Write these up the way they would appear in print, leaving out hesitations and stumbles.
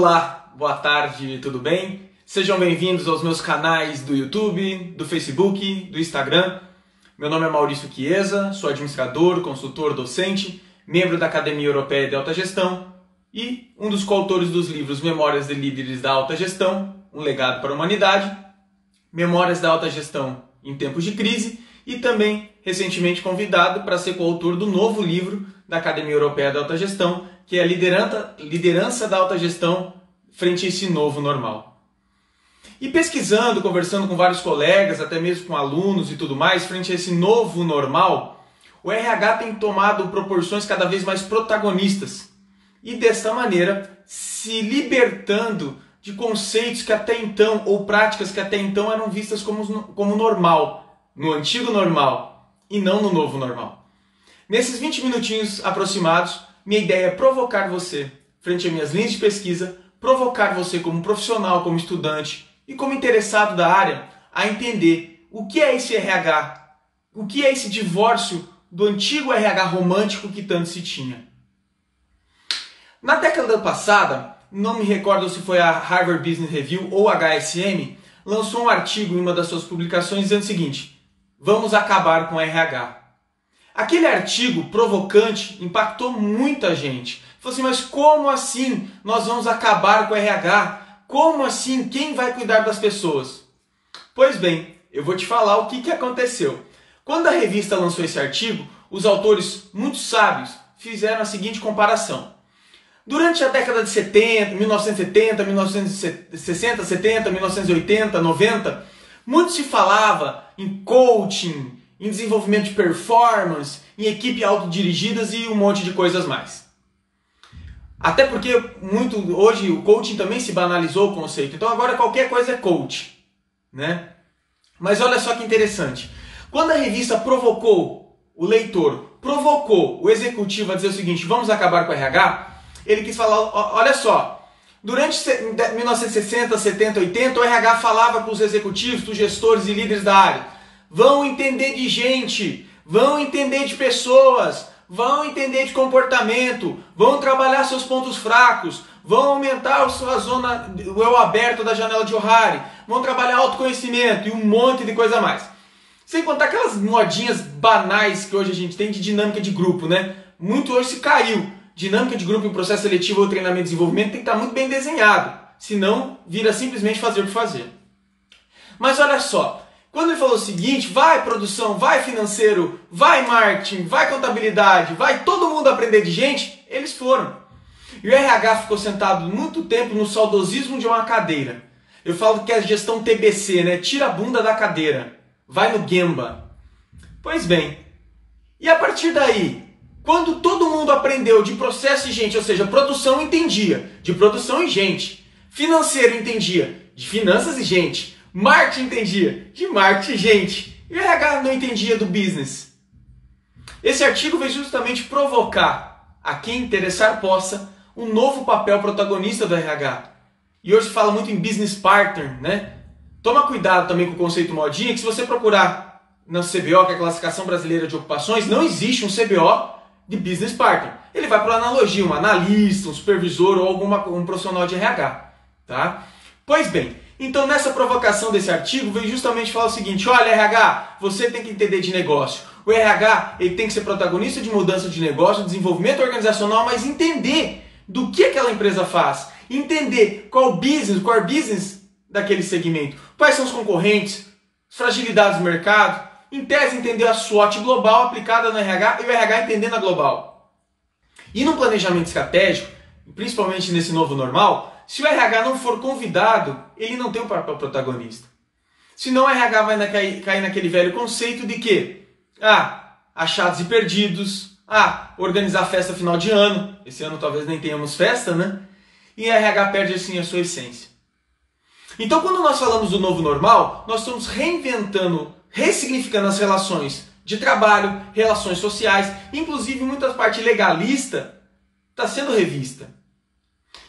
Olá, boa tarde, tudo bem? Sejam bem-vindos aos meus canais do YouTube, do Facebook, do Instagram. Meu nome é Maurício Chiesa, sou administrador, consultor, docente, membro da Academia Europeia de Alta Gestão e um dos coautores dos livros Memórias de Líderes da Alta Gestão, um legado para a humanidade, Memórias da Alta Gestão em Tempos de Crise e também recentemente convidado para ser coautor do novo livro da Academia Europeia de Alta Gestão, que é a Liderança da Alta Gestão frente a esse novo normal. E pesquisando, conversando com vários colegas, até mesmo com alunos e tudo mais, frente a esse novo normal, o RH tem tomado proporções cada vez mais protagonistas e desta maneira se libertando de conceitos que até então, ou práticas que até então eram vistas como normal, no antigo normal e não no novo normal. Nesses 20 minutinhos aproximados, minha ideia é provocar você, frente às minhas linhas de pesquisa, provocar você como profissional, como estudante e como interessado da área, a entender o que é esse RH, o que é esse divórcio do antigo RH romântico que tanto se tinha. Na década passada, não me recordo se foi a Harvard Business Review ou a HSM, lançou um artigo em uma das suas publicações dizendo o seguinte: vamos acabar com o RH. Aquele artigo provocante impactou muita gente. Falou assim, mas como assim nós vamos acabar com o RH? Como assim? Quem vai cuidar das pessoas? Pois bem, eu vou te falar o que aconteceu. Quando a revista lançou esse artigo, os autores, muito sábios, fizeram a seguinte comparação. Durante a década de 70, 1970, 1960, 70, 1980, 90, muito se falava em coaching, em desenvolvimento de performance, em equipe autodirigidas e um monte de coisas mais. Até porque hoje o coaching também se banalizou o conceito. Então agora qualquer coisa é coach, né? Mas olha só que interessante. Quando a revista provocou o leitor, provocou o executivo a dizer o seguinte, vamos acabar com o RH, ele quis falar, olha só, durante 1960, 70, 80, o RH falava para os executivos, para os gestores e líderes da área, vão entender de gente, vão entender de pessoas, vão entender de comportamento, vão trabalhar seus pontos fracos, vão aumentar a sua zona, o eu aberto da janela de Ohari, vão trabalhar autoconhecimento e um monte de coisa a mais. Sem contar aquelas modinhas banais que hoje a gente tem de dinâmica de grupo, né? Muito hoje se caiu. Dinâmica de grupo em processo seletivo ou treinamento e desenvolvimento tem que estar muito bem desenhado, senão vira simplesmente fazer por fazer. Mas olha só, quando ele falou o seguinte, vai produção, vai financeiro, vai marketing, vai contabilidade, vai todo mundo aprender de gente, eles foram. E o RH ficou sentado muito tempo no saudosismo de uma cadeira. Eu falo que é a gestão TBC, né? Tira a bunda da cadeira, vai no Gemba. Pois bem, e a partir daí, quando todo mundo aprendeu de processo e gente, ou seja, produção entendia de produção e gente, financeiro entendia de finanças e gente, marketing entendia de marketing e gente, e o RH não entendia do business. Esse artigo veio justamente provocar a quem interessar possa um novo papel protagonista do RH. E hoje se fala muito em business partner, né? Toma cuidado também com o conceito modinha, que se você procurar na CBO, que é a Classificação Brasileira de Ocupações, não existe um CBO de business partner. Ele vai para analogia, um analista, um supervisor ou um profissional de RH. Tá? Pois bem, então nessa provocação desse artigo veio justamente falar o seguinte, olha RH, você tem que entender de negócio. O RH ele tem que ser protagonista de mudança de negócio, desenvolvimento organizacional, mas entender do que aquela empresa faz. Entender qual o core business daquele segmento. Quais são os concorrentes, as fragilidades do mercado. Em tese, entender a SWOT global aplicada no RH e o RH entendendo a global. E no planejamento estratégico, principalmente nesse novo normal, se o RH não for convidado, ele não tem um papel protagonista. Senão o RH vai cair naquele velho conceito de que, achados e perdidos, organizar festa final de ano, esse ano talvez nem tenhamos festa, né? E o RH perde assim a sua essência. Então quando nós falamos do novo normal, nós estamos reinventando, ressignificando as relações de trabalho, relações sociais, inclusive muita parte legalista está sendo revista.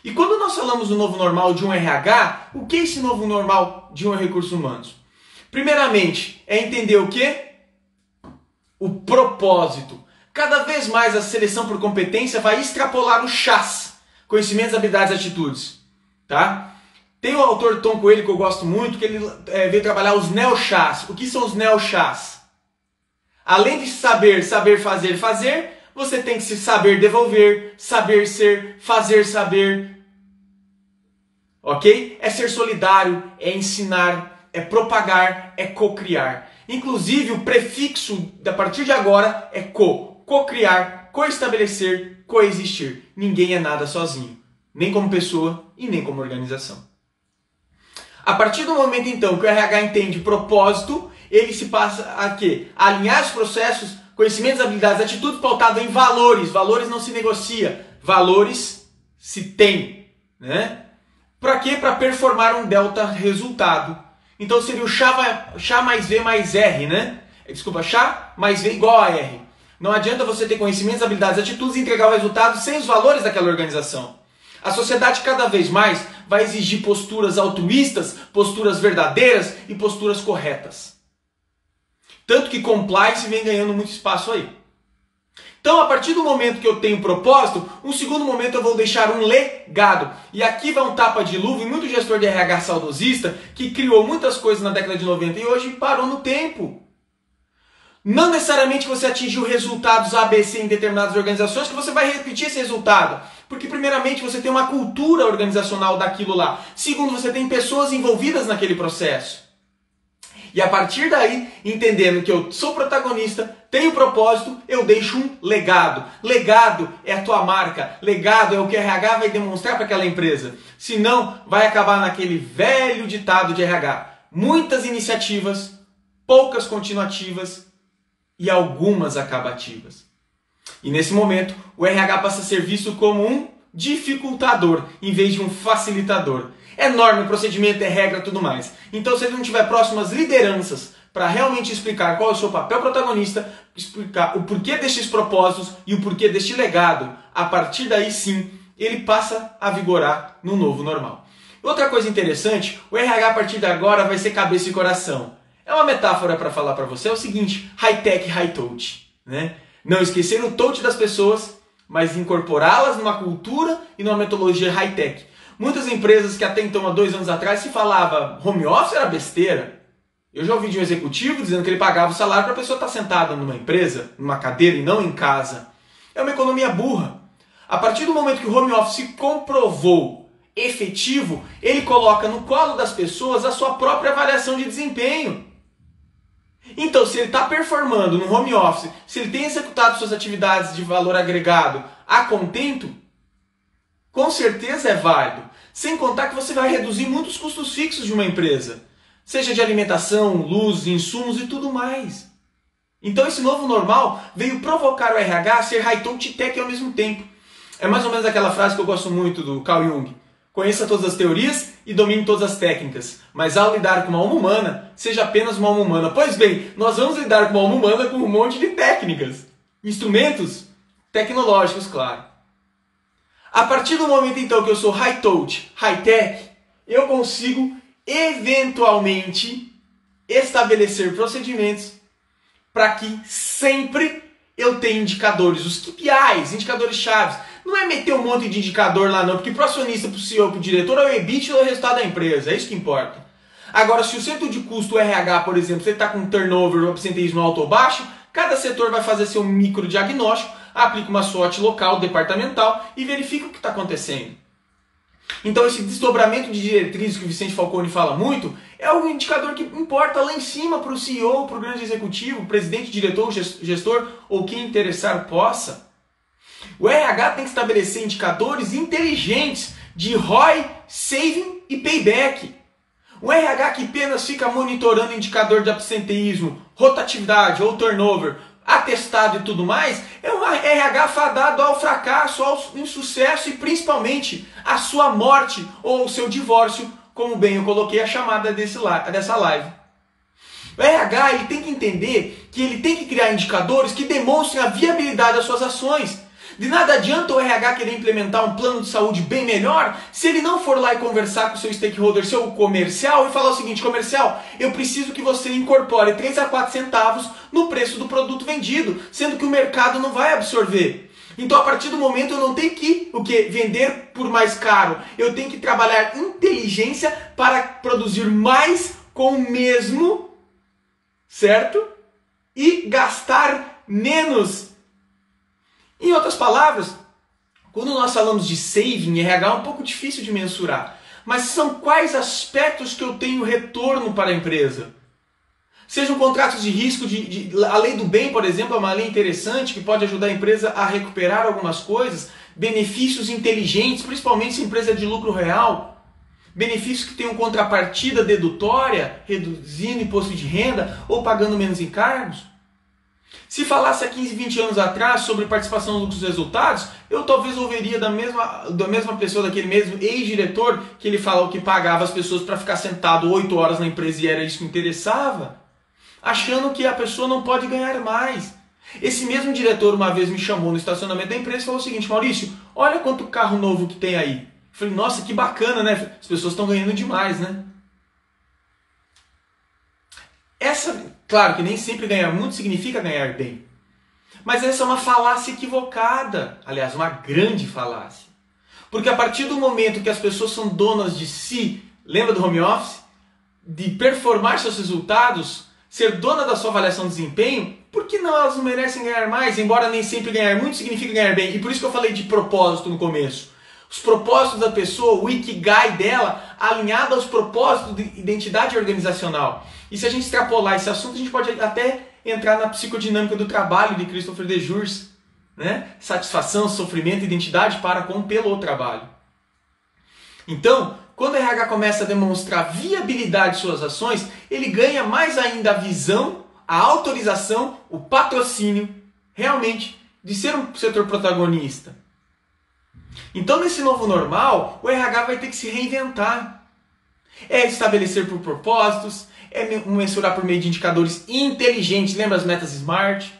E quando nós falamos do novo normal de um RH, o que é esse novo normal de um recursos humanos? Primeiramente, é entender o quê? O propósito. Cada vez mais a seleção por competência vai extrapolar o CHAS, conhecimentos, habilidades e atitudes. tá? Tem o autor Tom Coelho que eu gosto muito, que ele veio trabalhar os neo-chás. O que são os neo-chás? Além de saber fazer, você tem que se saber devolver, saber ser, fazer saber. Ok? É ser solidário, é ensinar, é propagar, é co-criar. Inclusive o prefixo, a partir de agora, é co-criar, co-estabelecer, coexistir. Ninguém é nada sozinho, nem como pessoa e nem como organização. A partir do momento, então, que o RH entende propósito, ele se passa a quê? A alinhar os processos, conhecimentos, habilidades, atitudes pautadas em valores. Valores não se negocia, valores se tem, né? Para quê? Para performar um delta resultado. Então seria o chá mais V mais R, né? Desculpa, chá mais V igual a R. Não adianta você ter conhecimentos, habilidades, atitudes e entregar o resultado sem os valores daquela organização. A sociedade cada vez mais vai exigir posturas altruístas, posturas verdadeiras e posturas corretas. Tanto que compliance vem ganhando muito espaço aí. Então, a partir do momento que eu tenho propósito, um segundo momento eu vou deixar um legado. E aqui vai um tapa de luva em muito gestor de RH saudosista que criou muitas coisas na década de 90 e hoje parou no tempo. Não necessariamente você atingiu resultados ABC em determinadas organizações que você vai repetir esse resultado. Porque primeiramente você tem uma cultura organizacional daquilo lá. Segundo, você tem pessoas envolvidas naquele processo. E a partir daí, entendendo que eu sou protagonista, tenho propósito, eu deixo um legado. Legado é a tua marca. Legado é o que a RH vai demonstrar para aquela empresa. Senão, vai acabar naquele velho ditado de RH. Muitas iniciativas, poucas continuativas e algumas acabativas. E nesse momento, o RH passa a ser visto como um dificultador, em vez de um facilitador. É norma, é procedimento, é regra, tudo mais. Então, se ele não tiver próximas lideranças para realmente explicar qual é o seu papel protagonista, explicar o porquê destes propósitos e o porquê deste legado, a partir daí sim, ele passa a vigorar no novo normal. Outra coisa interessante, o RH a partir de agora vai ser cabeça e coração. É uma metáfora para falar para você, é o seguinte, high-tech, high-touch, né? Não esquecer o touch das pessoas, mas incorporá-las numa cultura e numa metodologia high-tech. Muitas empresas que até então, há 2 anos atrás, se falava home office era besteira. Eu já ouvi de um executivo dizendo que ele pagava o salário para a pessoa estar sentada numa empresa, numa cadeira e não em casa. É uma economia burra. A partir do momento que o home office se comprovou efetivo, ele coloca no colo das pessoas a sua própria avaliação de desempenho. Então, se ele está performando no home office, se ele tem executado suas atividades de valor agregado a contento, com certeza é válido. Sem contar que você vai reduzir muitos custos fixos de uma empresa. Seja de alimentação, luz, insumos e tudo mais. Então esse novo normal veio provocar o RH a ser high-touch e tech ao mesmo tempo. É mais ou menos aquela frase que eu gosto muito do Carl Jung. Conheça todas as teorias e domine todas as técnicas. Mas ao lidar com uma alma humana, seja apenas uma alma humana. Pois bem, nós vamos lidar com uma alma humana com um monte de técnicas. Instrumentos tecnológicos, claro. A partir do momento, então, que eu sou high-touch, high-tech, eu consigo, eventualmente, estabelecer procedimentos para que sempre eu tenha indicadores, os KPIs, indicadores chaves. Não é meter um monte de indicador lá não, porque para o acionista, para o CEO, para o diretor, é o EBIT ou o resultado da empresa, é isso que importa. Agora, se o centro de custo, o RH, por exemplo, você está com turnover ou absenteísmo alto ou baixo, cada setor vai fazer seu microdiagnóstico, aplica uma SWOT local, departamental e verifica o que está acontecendo. Então esse desdobramento de diretrizes que o Vicente Falcone fala muito é o indicador que importa lá em cima para o CEO, para o grande executivo, presidente, diretor, gestor ou quem interessar possa. O RH tem que estabelecer indicadores inteligentes de ROI, saving e payback. O RH que apenas fica monitorando indicador de absenteísmo, rotatividade ou turnover, atestado e tudo mais, é um RH fadado ao fracasso, ao insucesso e principalmente à sua morte ou ao seu divórcio, como bem eu coloquei a chamada dessa live. O RH ele tem que entender que ele tem que criar indicadores que demonstrem a viabilidade das suas ações. De nada adianta o RH querer implementar um plano de saúde bem melhor se ele não for lá e conversar com o seu stakeholder, seu comercial, e falar o seguinte: comercial, eu preciso que você incorpore 3 a 4 centavos no preço do produto vendido, sendo que o mercado não vai absorver. Então, a partir do momento, eu não tenho que vender por mais caro. Eu tenho que trabalhar inteligência para produzir mais com o mesmo, certo? E gastar menos. Em outras palavras, quando nós falamos de saving, RH é um pouco difícil de mensurar. Mas são quais aspectos que eu tenho retorno para a empresa? Sejam contratos de risco, a lei do bem, por exemplo, é uma lei interessante que pode ajudar a empresa a recuperar algumas coisas, benefícios inteligentes, principalmente se a empresa é de lucro real, benefícios que tenham contrapartida dedutória, reduzindo imposto de renda ou pagando menos encargos. Se falasse há 15, 20 anos atrás sobre participação nos lucros e resultados, eu talvez ouviria da mesma pessoa, daquele mesmo ex-diretor, que ele falou que pagava as pessoas para ficar sentado 8 horas na empresa e era isso que interessava, achando que a pessoa não pode ganhar mais. Esse mesmo diretor uma vez me chamou no estacionamento da empresa e falou o seguinte: Maurício, olha quanto carro novo que tem aí. Eu falei, nossa, que bacana, né? As pessoas estão ganhando demais, né? Claro que nem sempre ganhar muito significa ganhar bem. Mas essa é uma falácia equivocada. Aliás, uma grande falácia. Porque a partir do momento que as pessoas são donas de si, lembra do home office? De performar seus resultados, ser dona da sua avaliação de desempenho, por que não elas não merecem ganhar mais? Embora nem sempre ganhar muito significa ganhar bem. E por isso que eu falei de propósito no começo. Os propósitos da pessoa, o ikigai dela, alinhado aos propósitos de identidade organizacional. E se a gente extrapolar esse assunto, a gente pode até entrar na psicodinâmica do trabalho de Christopher de Jurs, né? Satisfação, sofrimento, identidade para com pelo trabalho. Então, quando a RH começa a demonstrar viabilidade de suas ações, ele ganha mais ainda a visão, a autorização, o patrocínio, realmente, de ser um setor protagonista. Então, nesse novo normal, o RH vai ter que se reinventar. É estabelecer por propósitos, é mensurar por meio de indicadores inteligentes. Lembra as metas SMART?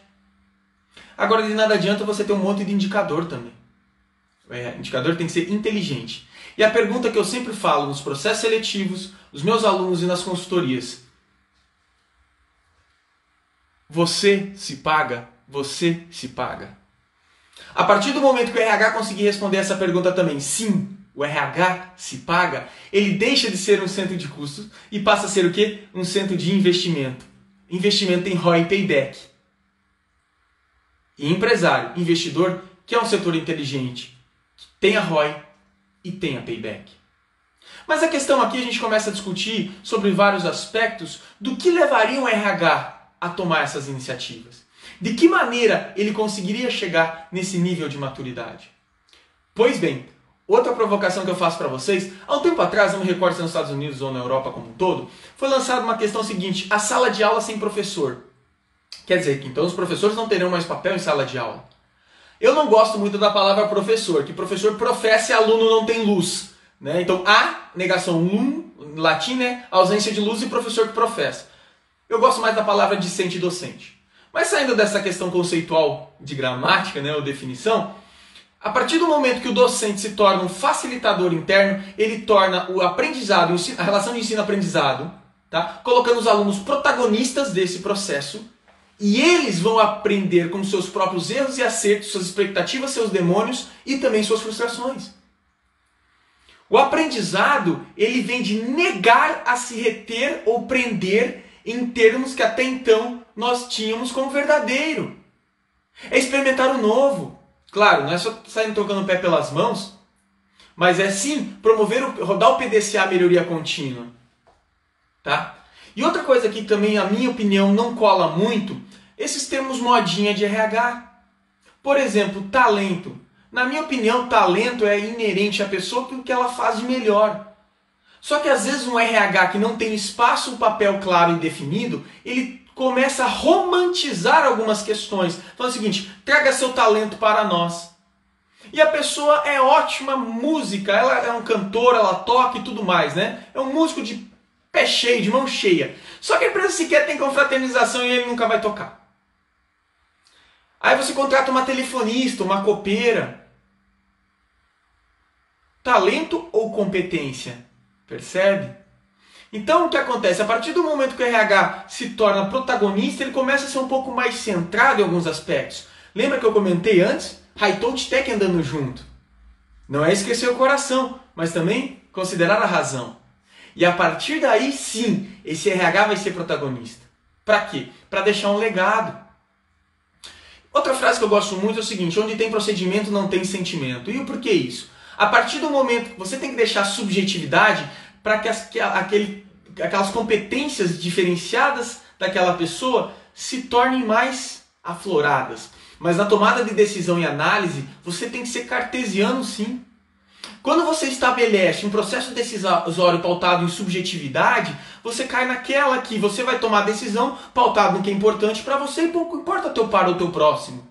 Agora, de nada adianta você ter um monte de indicador também. O indicador tem que ser inteligente. E a pergunta que eu sempre falo nos processos seletivos, nos meus alunos e nas consultorias: você se paga? Você se paga? A partir do momento que o RH conseguir responder essa pergunta também, sim, o RH se paga, ele deixa de ser um centro de custos e passa a ser o quê? Um centro de investimento. Investimento em ROI e payback. E empresário, investidor, que é um setor inteligente, que tenha ROI e tenha payback. Mas a questão aqui, a gente começa a discutir sobre vários aspectos do que levaria o RH a tomar essas iniciativas. De que maneira ele conseguiria chegar nesse nível de maturidade? Pois bem, outra provocação que eu faço para vocês, há um tempo atrás, não me recordo se nos Estados Unidos ou na Europa como um todo, foi lançada uma questão seguinte: a sala de aula sem professor. Quer dizer que então os professores não terão mais papel em sala de aula. Eu não gosto muito da palavra professor, que professor professa e aluno não tem luz. Né? Então, a negação lum, em latim, né? Ausência de luz, e professor que professa. Eu gosto mais da palavra discente e docente. Mas saindo dessa questão conceitual de gramática, né, ou definição, a partir do momento que o docente se torna um facilitador interno, ele torna o aprendizado, a relação de ensino-aprendizado, tá? Colocando os alunos protagonistas desse processo, e eles vão aprender com seus próprios erros e acertos, suas expectativas, seus demônios e também suas frustrações. O aprendizado, ele vem de negar a se reter ou prender em termos que até então nós tínhamos como verdadeiro. É experimentar o novo. Claro, não é só sair trocando o pé pelas mãos, mas é sim rodar o PDCA, a melhoria contínua. Tá? E outra coisa que também, a minha opinião, não cola muito, esses termos modinha de RH. Por exemplo, talento. Na minha opinião, talento é inerente à pessoa que o que ela faz de melhor. Só que às vezes um RH que não tem espaço, um papel claro e definido, ele começa a romantizar algumas questões. Falando o seguinte: traga seu talento para nós. E a pessoa é ótima música, ela é um cantor, ela toca e tudo mais, né? É um músico de pé cheio, de mão cheia. Só que a empresa sequer tem confraternização e ele nunca vai tocar. Aí você contrata uma telefonista, uma copeira. Talento ou competência? Percebe? Então o que acontece? A partir do momento que o RH se torna protagonista, ele começa a ser um pouco mais centrado em alguns aspectos. Lembra que eu comentei antes? high touch tech andando junto. Não é esquecer o coração, mas também considerar a razão. E a partir daí, sim, esse RH vai ser protagonista. Para quê? Para deixar um legado. Outra frase que eu gosto muito é o seguinte: onde tem procedimento não tem sentimento. E o porquê isso? A partir do momento que você tem que deixar subjetividade para que aquelas competências diferenciadas daquela pessoa se tornem mais afloradas. Mas na tomada de decisão e análise, você tem que ser cartesiano, sim. Quando você estabelece um processo decisório pautado em subjetividade, você cai naquela que você vai tomar decisão pautado no que é importante para você e pouco importa teu par ou teu próximo.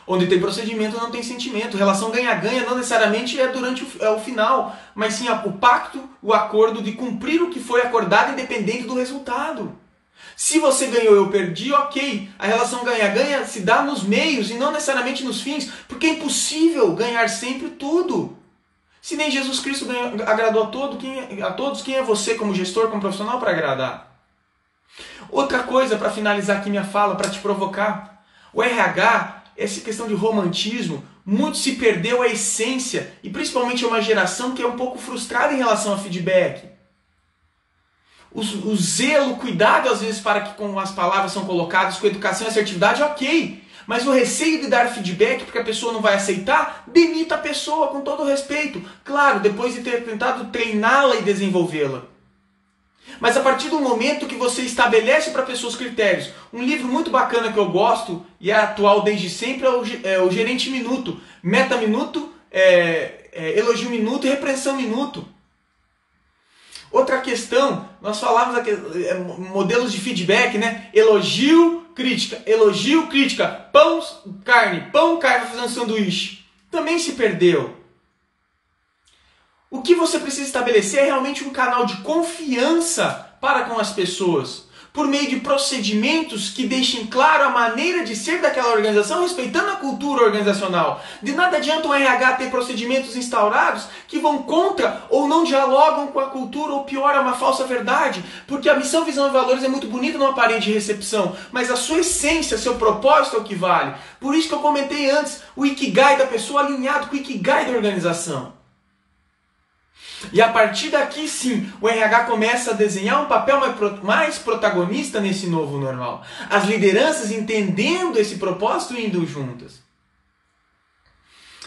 Onde tem procedimento não tem sentimento. Relação ganha-ganha não necessariamente é durante o final, mas sim o pacto, o acordo de cumprir o que foi acordado independente do resultado. Se você ganhou e eu perdi, ok. A relação ganha-ganha se dá nos meios e não necessariamente nos fins, porque é impossível ganhar sempre tudo. Se nem Jesus Cristo agradou a todos, quem é você como gestor, como profissional para agradar? Outra coisa para finalizar aqui minha fala, para te provocar. O RH, essa questão de romantismo, muito se perdeu a essência, e principalmente uma geração que é um pouco frustrada em relação a feedback. O zelo, o cuidado às vezes para que com as palavras são colocadas, com educação e assertividade, ok. Mas o receio de dar feedback porque a pessoa não vai aceitar, demita a pessoa com todo o respeito. Claro, depois de ter tentado treiná-la e desenvolvê-la. Mas a partir do momento que você estabelece para pessoas critérios, um livro muito bacana que eu gosto e é atual desde sempre é o Gerente Minuto. Meta Minuto, Elogio Minuto e Repreensão Minuto. Outra questão, nós falávamos aqui, modelos de feedback, né? Elogio, crítica, pão, carne, fazendo sanduíche. Também se perdeu. O que você precisa estabelecer é realmente um canal de confiança para com as pessoas, por meio de procedimentos que deixem claro a maneira de ser daquela organização, respeitando a cultura organizacional. De nada adianta o RH ter procedimentos instaurados que vão contra ou não dialogam com a cultura, ou pior, é uma falsa verdade, porque a missão, visão e valores é muito bonita numa parede de recepção, mas a sua essência, seu propósito é o que vale. Por isso que eu comentei antes, o Ikigai da pessoa alinhado com o Ikigai da organização. E a partir daqui, sim, o RH começa a desenhar um papel mais protagonista nesse novo normal. As lideranças entendendo esse propósito e indo juntas.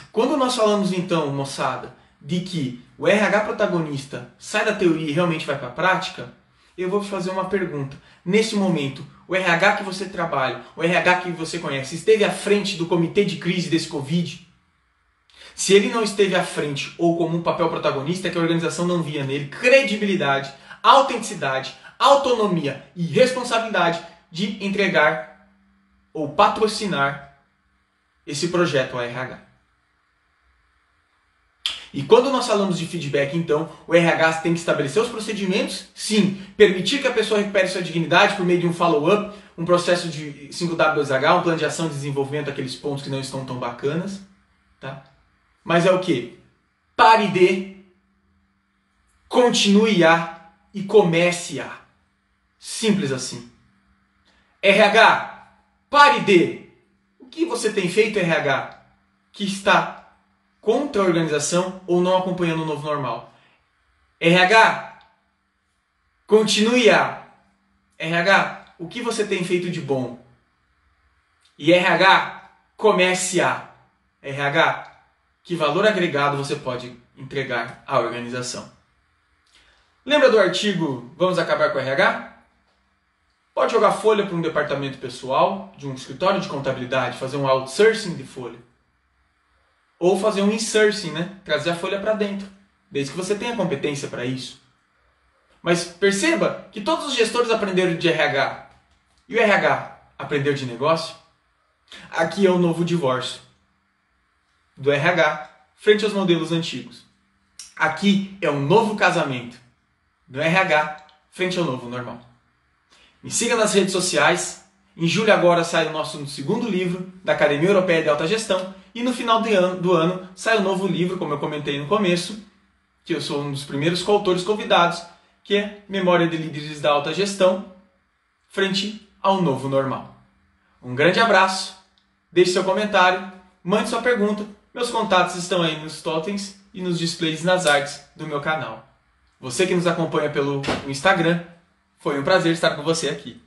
Quando nós falamos então, moçada, de que o RH protagonista sai da teoria e realmente vai para a prática, eu vou te fazer uma pergunta. Nesse momento, o RH que você trabalha, o RH que você conhece, esteve à frente do comitê de crise desse Covid? Se ele não esteve à frente ou como um papel protagonista, é que a organização não via nele credibilidade, autenticidade, autonomia e responsabilidade de entregar ou patrocinar esse projeto ao RH. E quando nós falamos de feedback, então, o RH tem que estabelecer os procedimentos, sim, permitir que a pessoa recupere sua dignidade por meio de um follow-up, um processo de 5W2H, um plano de ação de desenvolvimento daqueles pontos que não estão tão bacanas, tá? Mas é o quê? Pare de, continue a e comece a. Simples assim. RH, pare de. O que você tem feito, RH, que está contra a organização ou não acompanhando o novo normal? RH, continue a. RH, o que você tem feito de bom? E RH, comece a. RH, que valor agregado você pode entregar à organização? Lembra do artigo Vamos Acabar com o RH? Pode jogar folha para um departamento pessoal, de um escritório de contabilidade, fazer um outsourcing de folha. Ou fazer um insourcing, né? Trazer a folha para dentro, desde que você tenha competência para isso. Mas perceba que todos os gestores aprenderam de RH. E o RH aprendeu de negócio? Aqui é o novo divórcio do RH frente aos modelos antigos. Aqui é um novo casamento do RH frente ao novo normal. Me siga nas redes sociais. Em julho agora sai o nosso segundo livro da Academia Europeia de Alta Gestão e no final do ano sai o novo livro, como eu comentei no começo, que eu sou um dos primeiros coautores convidados, que é Memória de Líderes da Alta Gestão frente ao novo normal. Um grande abraço, deixe seu comentário mande sua pergunta. Meus contatos estão aí nos totens e nos displays nas artes do meu canal. Você que nos acompanha pelo Instagram, foi um prazer estar com você aqui.